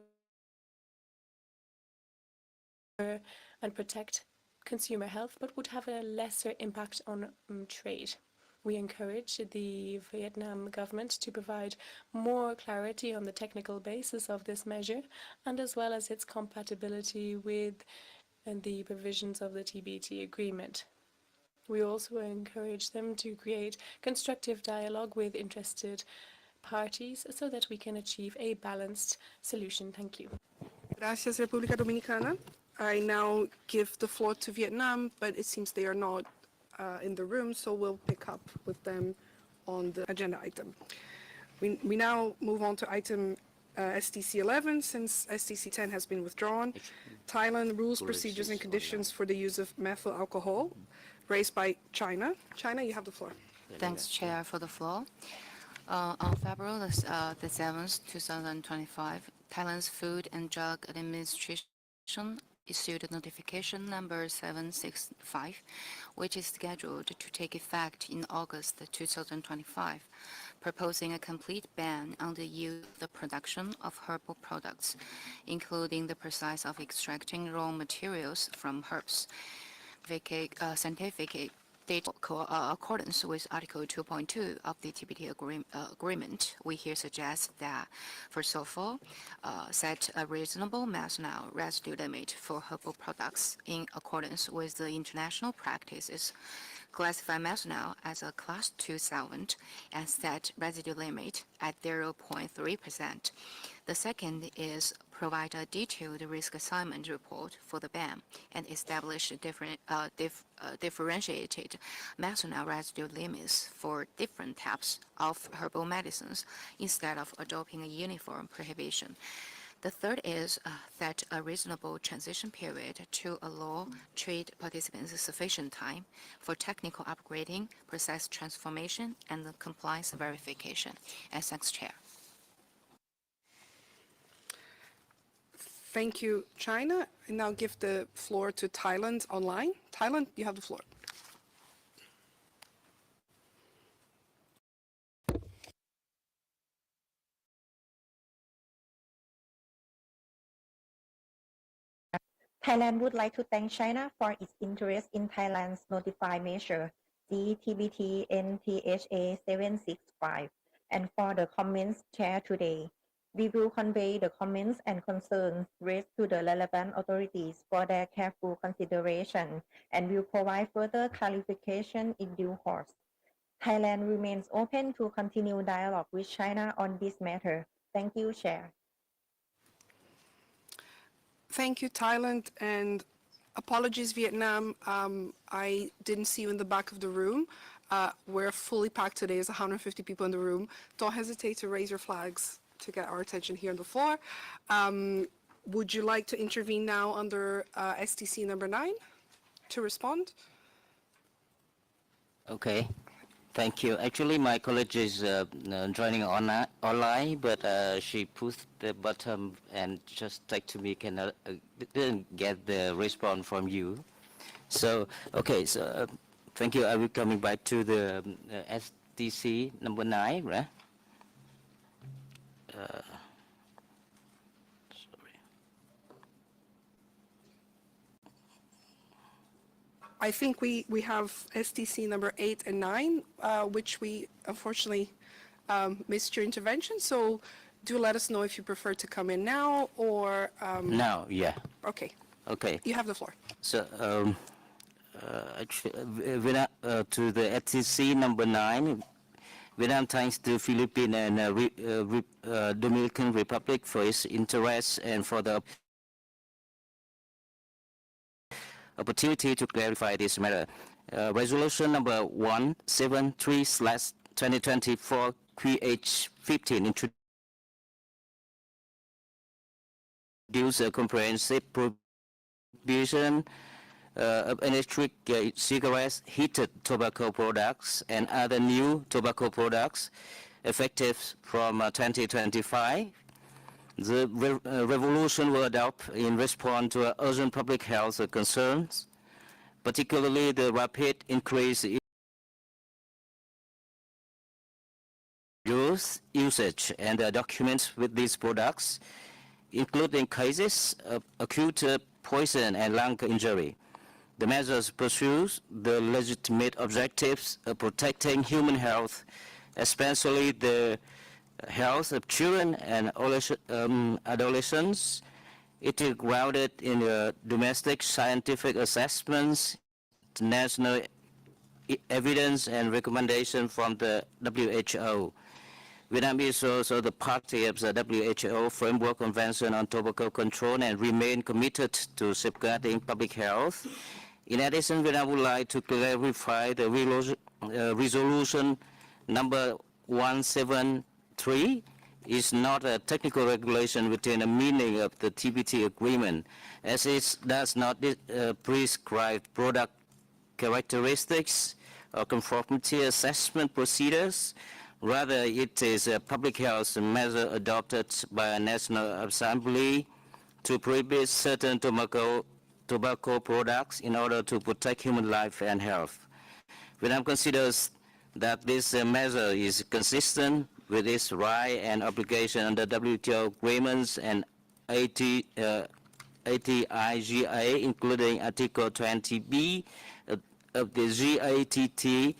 [SPEAKER 11] and protect consumer health, but would have a lesser impact on trade. We encourage the Vietnam government to provide more clarity on the technical basis of this measure, and as well as its compatibility with the provisions of the TBT agreement. We also encourage them to create constructive dialogue with interested parties so that we can achieve a balanced solution. Thank you.
[SPEAKER 2] Gracias, República Dominicana. I now give the floor to Vietnam, but it seems they are not in the room, so we'll pick up with them on the agenda item. We now move on to item STC 11, since STC 10 has been withdrawn. Thailand rules, procedures, and conditions for the use of methyl alcohol, raised by China. China, you have the floor.
[SPEAKER 8] Thanks, Chair, for the floor. On February the 7th, 2025, Thailand's Food and Drug Administration issued notification number 765, which is scheduled to take effect in August 2025, proposing a complete ban on the use of the production of herbal products, including the process of extracting raw materials from herbs. Scientific data accordance with Article 2.2 of the TBT agreement, we here suggest that, first of all, set a reasonable methanol residue limit for herbal products in accordance with the international practices, classify methanol as a Class 2 solvent, and set residue limit at 0.3%. The second is provide a detailed risk assignment report for the ban and establish differentiated methanol residue limits for different types of herbal medicines instead of adopting a uniform prohibition. The third is that a reasonable transition period to allow trade participants sufficient time for technical upgrading, process transformation, and compliance verification. And thanks, Chair.
[SPEAKER 2] Thank you, China. I now give the floor to Thailand online. Thailand, you have the floor.
[SPEAKER 18] Thailand would like to thank China for its interest in Thailand's notified measure, CTBT NTHA 765, and for the comments shared today. We will convey the comments and concerns raised to the relevant authorities for their careful consideration and will provide further clarification in due course. Thailand remains open to continue dialogue with China on this matter. Thank you, Chair.
[SPEAKER 2] Thank you, Thailand, and apologies, Vietnam. I didn't see you in the back of the room. We're fully packed today. There's 150 people in the room. Don't hesitate to raise your flags to get our attention here on the floor. Would you like to intervene now under STC number 9 to respond?
[SPEAKER 21] Okay, thank you. Actually, my colleague is joining online, but she pushed the button and just text to me, cannot didn't get the response from you. So, okay, so thank you. I will coming back to the STC number 9, right?
[SPEAKER 2] I think we have STC number 8 and 9, which we unfortunately missed your intervention. So do let us know if you prefer to come in now or...
[SPEAKER 21] Now, yeah.
[SPEAKER 2] Okay.
[SPEAKER 21] Okay.
[SPEAKER 2] You have the floor.
[SPEAKER 21] So, actually, to the STC number 9, Vietnam thanks to Philippines and Dominican Republic for its interest and for the opportunity to clarify this matter. Resolution number 173/2024 QH15 introduced a comprehensive prohibition of electric cigarettes, heated tobacco products, and other new tobacco products effective from 2025. The revolution will adopt in response to urgent public health concerns, particularly the rapid increase in usage and documents with these products, including cases of acute poison and lung injury. The measures pursue the legitimate objectives of protecting human health, especially the health of children and adolescents. It is grounded in domestic scientific assessments, national evidence, and recommendation from the WHO. Vietnam is also the party of the WHO Framework Convention on Tobacco Control and remain committed to safeguarding public health. In addition, Vietnam would like to clarify the resolution number 173 is not a technical regulation within the meaning of the TPT agreement, as it does not prescribe product characteristics or conformity assessment procedures. Rather, it is a public health measure adopted by a National Assembly to prohibit certain tobacco products in order to protect human life and health. Vietnam considers that this measure is consistent with its right and obligation under WTO agreements and ATIGA, including Article 20B of the GATT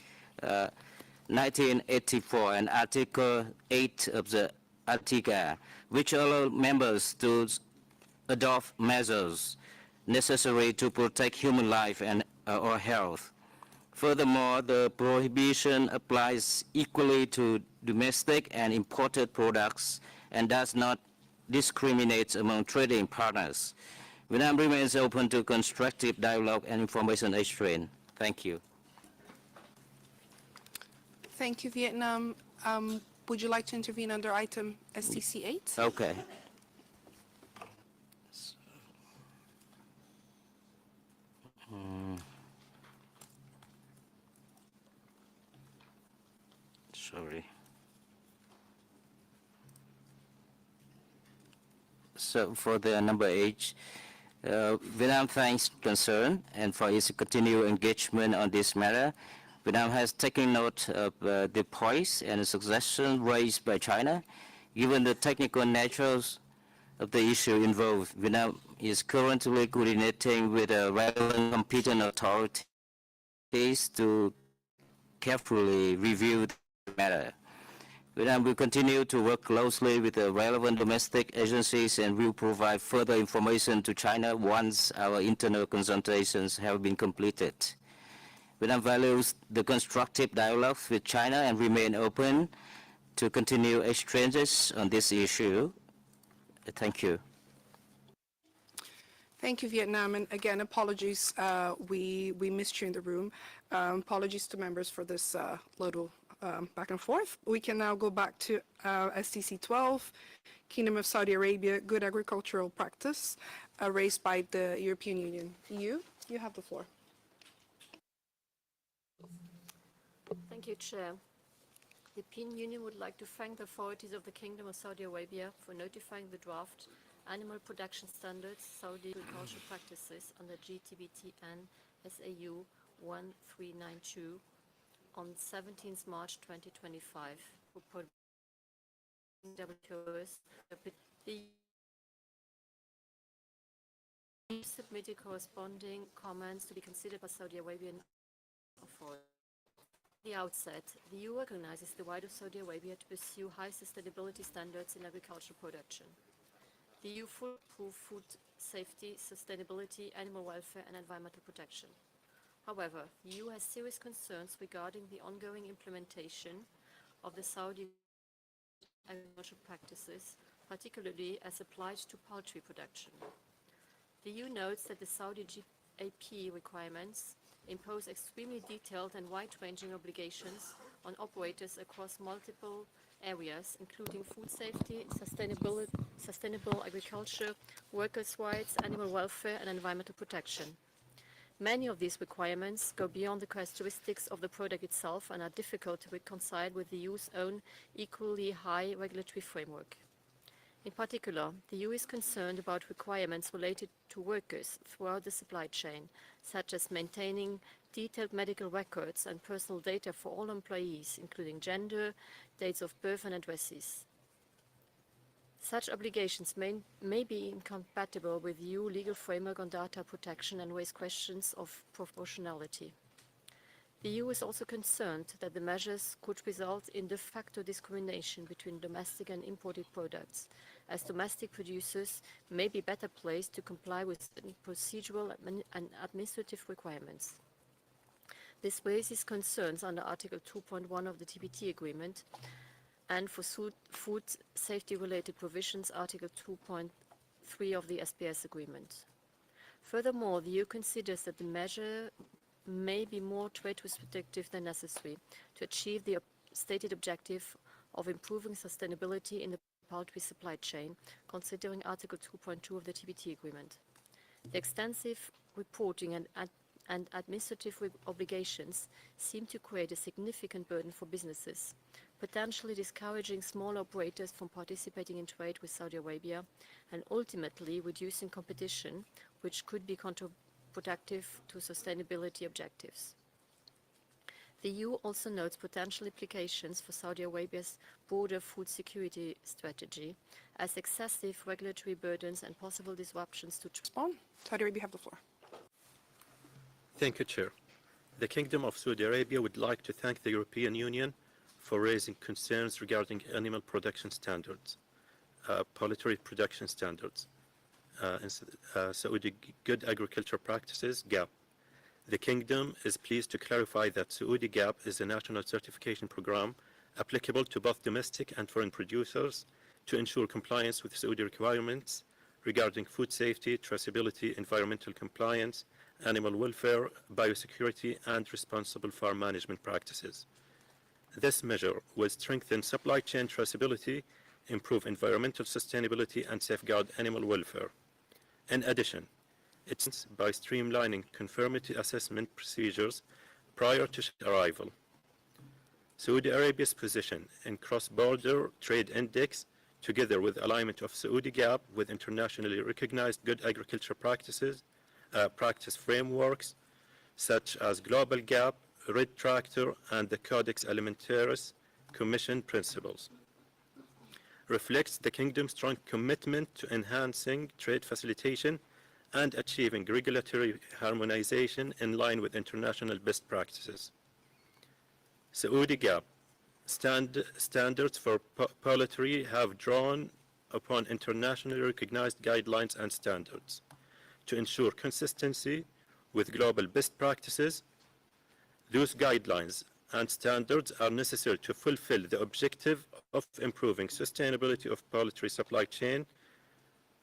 [SPEAKER 21] 1984 and Article 8 of the ATIGA, which allow members to adopt measures necessary to protect human life and or health. Furthermore, the prohibition applies equally to domestic and imported products and does not discriminate among trading partners. Vietnam remains open to constructive dialogue and information exchange. Thank you.
[SPEAKER 2] Thank you, Vietnam. Would you like to intervene under item STC 8?
[SPEAKER 21] Okay. Sorry. So for the number 8, Vietnam thanks concern and for its continued engagement on this matter. Vietnam has taken note of the points and suggestions raised by China. Given the technical nature of the issue involved, Vietnam is currently coordinating with relevant competent authorities to carefully review the matter. Vietnam will continue to work closely with the relevant domestic agencies and will provide further information to China once our internal consultations have been completed. Vietnam values the constructive dialogue with China and remain open to continue exchanges on this issue. Thank you.
[SPEAKER 2] Thank you, Vietnam. And again, apologies, we missed you in the room. Apologies to members for this little back and forth. We can now go back to STC 12, Kingdom of Saudi Arabia, Good Agricultural Practice, raised by the European Union. You have the floor.
[SPEAKER 5] Thank you, Chair. The European Union would like to thank the authorities of the Kingdom of Saudi Arabia for notifying the draft Animal Production Standards Saudi Agricultural Practices under GTBTN SAU 1392 on 17th March 2025 for WTOs. The EU submitted corresponding comments to be considered by Saudi Arabian authorities. At the outset, the EU recognizes the right of Saudi Arabia to pursue high sustainability standards in agricultural production. The EU fully approves food safety, sustainability, animal welfare, and environmental protection. However, the EU has serious concerns regarding the ongoing implementation of the Saudi agricultural practices, particularly as applied to poultry production. The EU notes that the Saudi GAP requirements impose extremely detailed and wide-ranging obligations on operators across multiple areas, including food safety, sustainable agriculture, workers' rights, animal welfare, and environmental protection. Many of these requirements go beyond the characteristics of the product itself and are difficult to reconcile with the EU's own equally high regulatory framework. In particular, the EU is concerned about requirements related to workers throughout the supply chain, such as maintaining detailed medical records and personal data for all employees, including gender, dates of birth, and addresses. Such obligations may be incompatible with EU legal framework on data protection and raise questions of proportionality. The EU is also concerned that the measures could result in de facto discrimination between domestic and imported products, as domestic producers may be better placed to comply with procedural and administrative requirements. This raises concerns under Article 2.1 of the TPT agreement, and for food safety-related provisions, Article 2.3 of the SPS agreement. Furthermore, the EU considers that the measure may be more trade restrictive than necessary to achieve the stated objective of improving sustainability in the poultry supply chain, considering Article 2.2 of the TPT agreement. The extensive reporting and administrative obligations seem to create a significant burden for businesses, potentially discouraging small operators from participating in trade with Saudi Arabia and ultimately reducing competition, which could be counterproductive to sustainability objectives. The EU also notes potential implications for Saudi Arabia's broader food security strategy, as excessive regulatory burdens and possible disruptions to
[SPEAKER 2] respond. Saudi Arabia, have the floor.
[SPEAKER 3] Thank you, Chair. The Kingdom of Saudi Arabia would like to thank the European Union for raising concerns regarding animal production standards, poultry production standards, Saudi Good Agriculture Practices, GAP. The Kingdom is pleased to clarify that Saudi GAP is a national certification program applicable to both domestic and foreign producers to ensure compliance with Saudi requirements regarding food safety, traceability, environmental compliance, animal welfare, biosecurity, and responsible farm management practices. This measure will strengthen supply chain traceability, improve environmental sustainability, and safeguard animal welfare. In addition, it's by streamlining conformity assessment procedures prior to arrival. Saudi Arabia's position in cross-border trade index, together with alignment of Saudi GAP with internationally recognized good agriculture practices, practice frameworks such as Global GAP, Red Tractor, and the Codex Alimentarius Commission principles, reflects the Kingdom's strong commitment to enhancing trade facilitation and achieving regulatory harmonization in line with international best practices. Saudi GAP standards for poultry have drawn upon internationally recognized guidelines and standards to ensure consistency with global best practices. Those guidelines and standards are necessary to fulfill the objective of improving sustainability of poultry supply chain.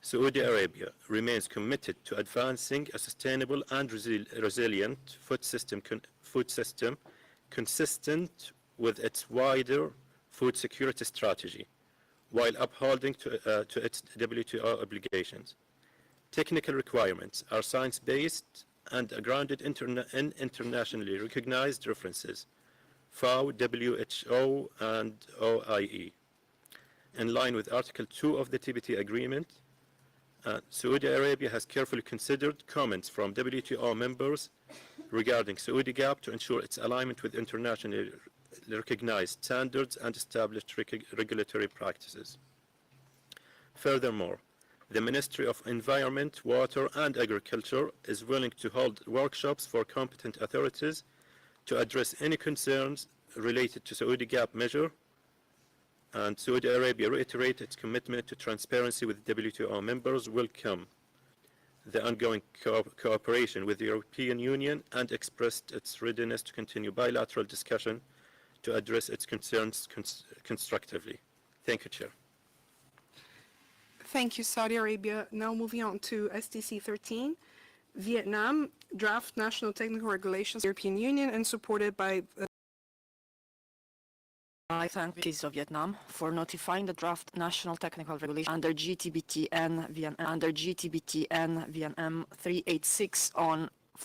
[SPEAKER 3] Saudi Arabia remains committed to advancing a sustainable and resilient food system consistent with its wider food security strategy, while upholding to its WTO obligations. Technical requirements are science-based and are grounded in internationally recognized references, FAO, WHO, and OIE. In line with Article 2 of the TBT agreement, Saudi Arabia has carefully considered comments from WTO members regarding Saudi GAP to ensure its alignment with internationally recognized standards and established regulatory practices. Furthermore, the Ministry of Environment, Water and Agriculture is willing to hold workshops for competent authorities to address any concerns related to Saudi GAP measure, and Saudi Arabia reiterates its commitment to transparency with WTO members, welcome the ongoing cooperation with the European Union, and expressed its readiness to continue bilateral discussion to address its concerns constructively. Thank you, Chair.
[SPEAKER 2] Thank you, Saudi Arabia. Now moving on to STC 13, Vietnam, draft national technical regulations, European Union, and supported by
[SPEAKER 9] I thank the Peace of Vietnam for notifying the draft national technical regulation under GTBTN VNM 386 on